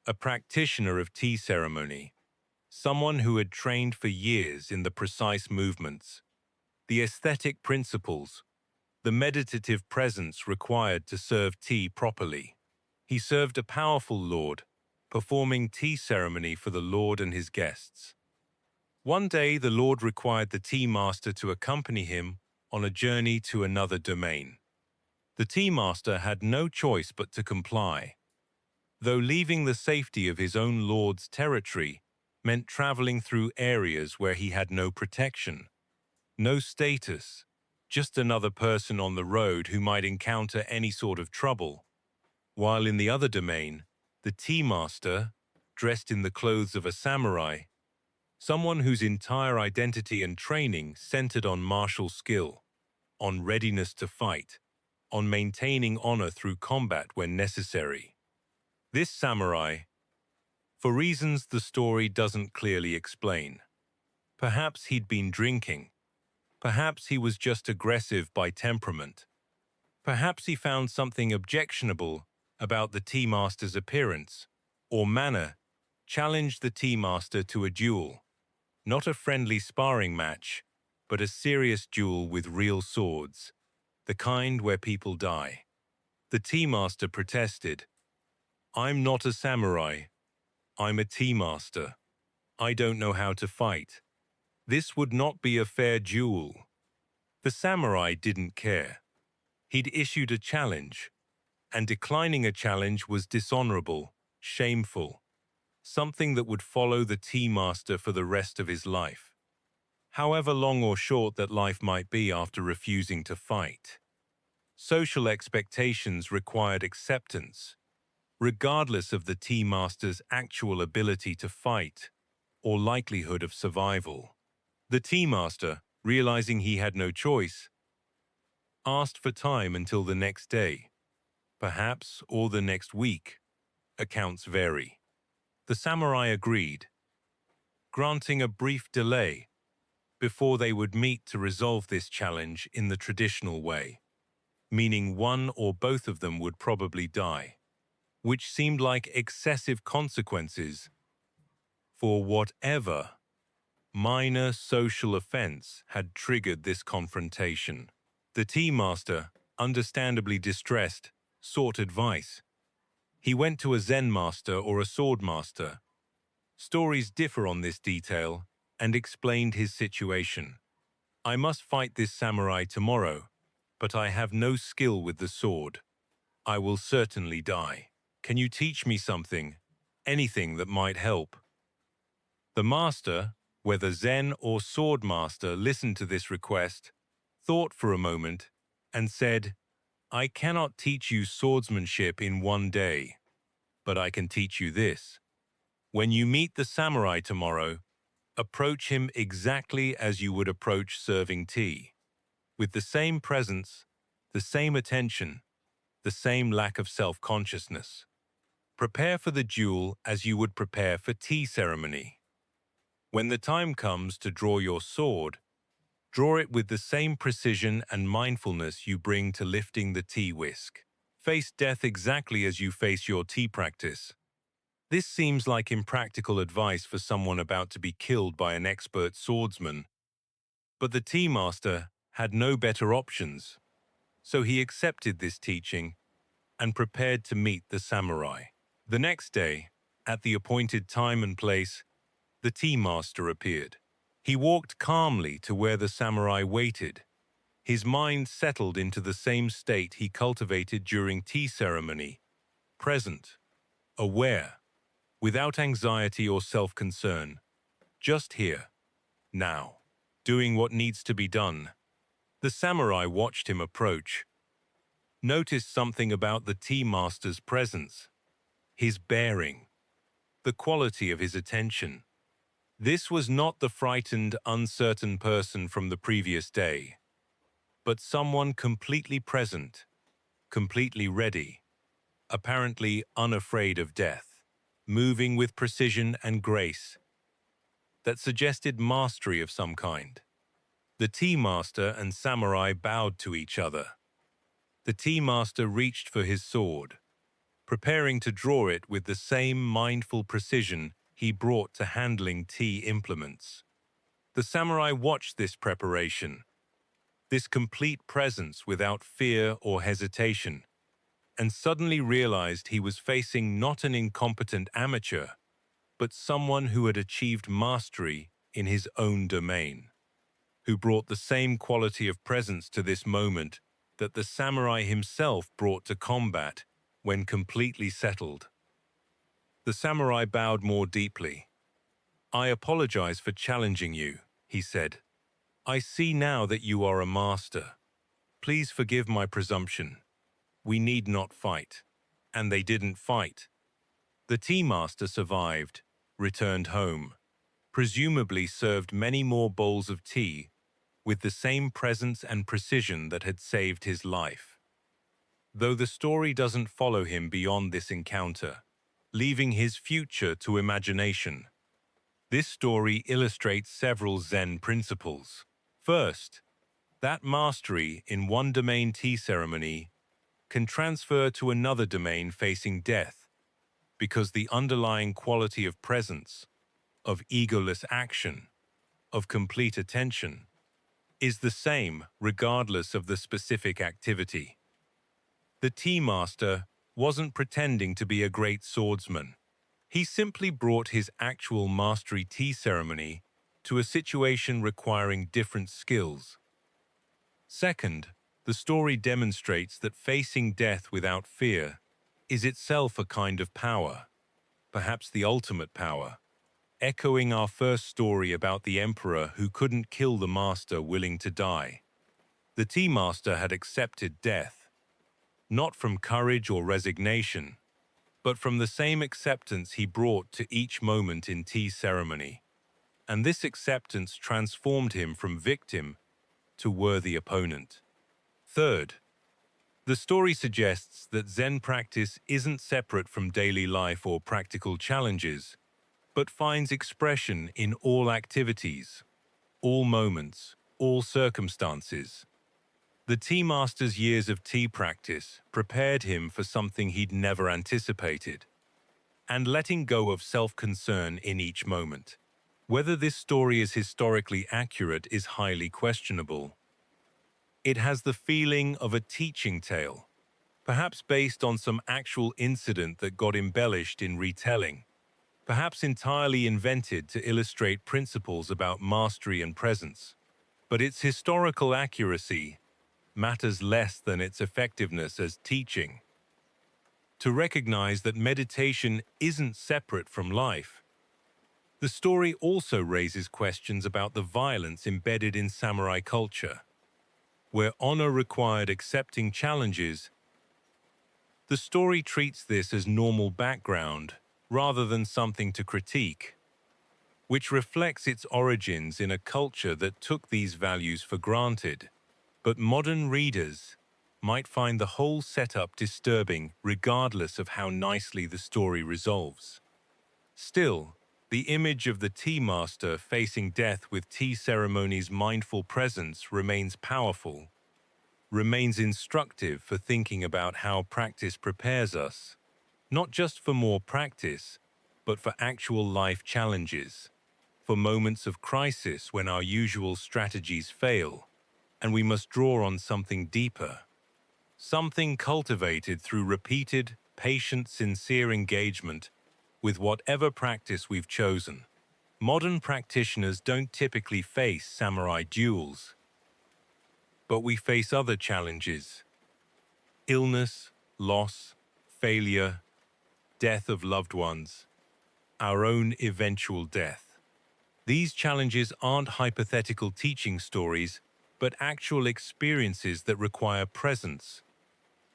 a practitioner of tea ceremony, someone who had trained for years in the precise movements, the aesthetic principles, the meditative presence required to serve tea properly. He served a powerful lord, performing tea ceremony for the lord and his guests. One day, the lord required the tea master to accompany him on a journey to another domain. The tea master had no choice but to comply, though leaving the safety of his own lord's territory meant traveling through areas where he had no protection, no status, just another person on the road who might encounter any sort of trouble. While in the other domain, the tea master, dressed in the clothes of a samurai, someone whose entire identity and training centered on martial skill, on readiness to fight, on maintaining honor through combat when necessary. This samurai, for reasons the story doesn't clearly explain, perhaps he'd been drinking, perhaps he was just aggressive by temperament, perhaps he found something objectionable about the tea master's appearance or manner, challenged the tea master to a duel, not a friendly sparring match, but a serious duel with real swords, the kind where people die. The tea master protested, "I'm not a samurai. I'm a tea master. I don't know how to fight. This would not be a fair duel." The samurai didn't care. He'd issued a challenge, and declining a challenge was dishonorable, shameful, something that would follow the tea master for the rest of his life, however long or short that life might be after refusing to fight. Social expectations required acceptance, regardless of the tea master's actual ability to fight or likelihood of survival. The tea master, realizing he had no choice, asked for time until the next day, perhaps, or the next week. Accounts vary. The samurai agreed, granting a brief delay before they would meet to resolve this challenge in the traditional way, meaning one or both of them would probably die, which seemed like excessive consequences for whatever minor social offense had triggered this confrontation. The tea master, understandably distressed, sought advice. He went to a Zen master or a sword master. Stories differ on this detail, and explained his situation. "I must fight this samurai tomorrow, but I have no skill with the sword. I will certainly die. Can you teach me something, anything that might help?" The master, whether Zen or sword master, listened to this request, thought for a moment, and said, "I cannot teach you swordsmanship in one day, but I can teach you this. When you meet the samurai tomorrow, approach him exactly as you would approach serving tea, with the same presence, the same attention, the same lack of self-consciousness. Prepare for the duel as you would prepare for tea ceremony. When the time comes to draw your sword, draw it with the same precision and mindfulness you bring to lifting the tea whisk. Face death exactly as you face your tea practice." This seems like impractical advice for someone about to be killed by an expert swordsman, but the tea master had no better options, so he accepted this teaching and prepared to meet the samurai. The next day, at the appointed time and place, the tea master appeared. He walked calmly to where the samurai waited. His mind settled into the same state he cultivated during tea ceremony, present, aware, without anxiety or self-concern, just here, now, doing what needs to be done. The samurai watched him approach, noticed something about the tea master's presence, his bearing, the quality of his attention. This was not the frightened, uncertain person from the previous day, but someone completely present, completely ready, apparently unafraid of death, moving with precision and grace that suggested mastery of some kind. The tea master and samurai bowed to each other. The tea master reached for his sword, preparing to draw it with the same mindful precision he brought to handling tea implements. The samurai watched this preparation, this complete presence without fear or hesitation, and suddenly realized he was facing not an incompetent amateur, but someone who had achieved mastery in his own domain, who brought the same quality of presence to this moment that the samurai himself brought to combat when completely settled. The samurai bowed more deeply. "I apologize for challenging you," he said. "I see now that you are a master. Please forgive my presumption. We need not fight." And they didn't fight. The tea master survived, returned home, presumably served many more bowls of tea with the same presence and precision that had saved his life. Though the story doesn't follow him beyond this encounter, leaving his future to imagination, this story illustrates several Zen principles. First, that mastery in one domain tea ceremony can transfer to another domain facing death, because the underlying quality of presence, of egoless action, of complete attention, is the same regardless of the specific activity. The tea master wasn't pretending to be a great swordsman. He simply brought his actual mastery tea ceremony to a situation requiring different skills. Second, the story demonstrates that facing death without fear is itself a kind of power, perhaps the ultimate power, echoing our first story about the emperor who couldn't kill the master willing to die. The tea master had accepted death, not from courage or resignation, but from the same acceptance he brought to each moment in tea ceremony. And this acceptance transformed him from victim to worthy opponent. Third, the story suggests that Zen practice isn't separate from daily life or practical challenges, but finds expression in all activities, all moments, all circumstances. The tea master's years of tea practice prepared him for something he'd never anticipated, and letting go of self-concern in each moment. Whether this story is historically accurate is highly questionable. It has the feeling of a teaching tale, perhaps based on some actual incident that got embellished in retelling, perhaps entirely invented to illustrate principles about mastery and presence. But its historical accuracy matters less than its effectiveness as teaching. To recognize that meditation isn't separate from life, the story also raises questions about the violence embedded in samurai culture, where honor required accepting challenges. The story treats this as normal background rather than something to critique, which reflects its origins in a culture that took these values for granted. But modern readers might find the whole setup disturbing regardless of how nicely the story resolves. Still, the image of the tea master facing death with tea ceremony's mindful presence remains powerful, remains instructive for thinking about how practice prepares us, not just for more practice, but for actual life challenges, for moments of crisis when our usual strategies fail, and we must draw on something deeper, something cultivated through repeated, patient, sincere engagement with whatever practice we've chosen. Modern practitioners don't typically face samurai duels, but we face other challenges: illness, loss, failure, death of loved ones, our own eventual death. These challenges aren't hypothetical teaching stories, but actual experiences that require presence,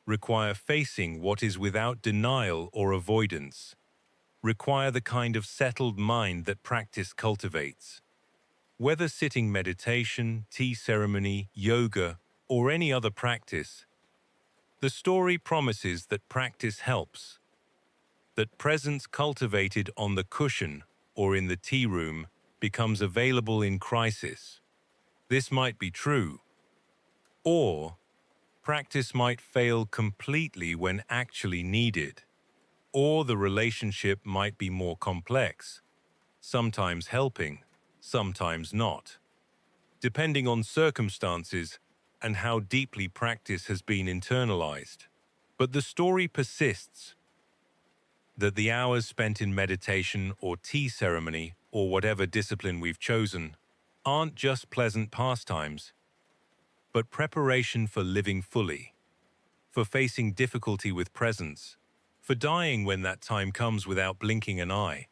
require facing what is without denial or avoidance, require the kind of settled mind that practice cultivates. Whether sitting meditation, tea ceremony, yoga, or any other practice, the story promises that practice helps, that presence cultivated on the cushion or in the tea room becomes available in crisis. This might be true, or practice might fail completely when actually needed, or the relationship might be more complex, sometimes helping, sometimes not, depending on circumstances and how deeply practice has been internalized. But the story persists that the hours spent in meditation or tea ceremony or whatever discipline we've chosen aren't just pleasant pastimes, but preparation for living fully, for facing difficulty with presence, for dying when that time comes without blinking an eye.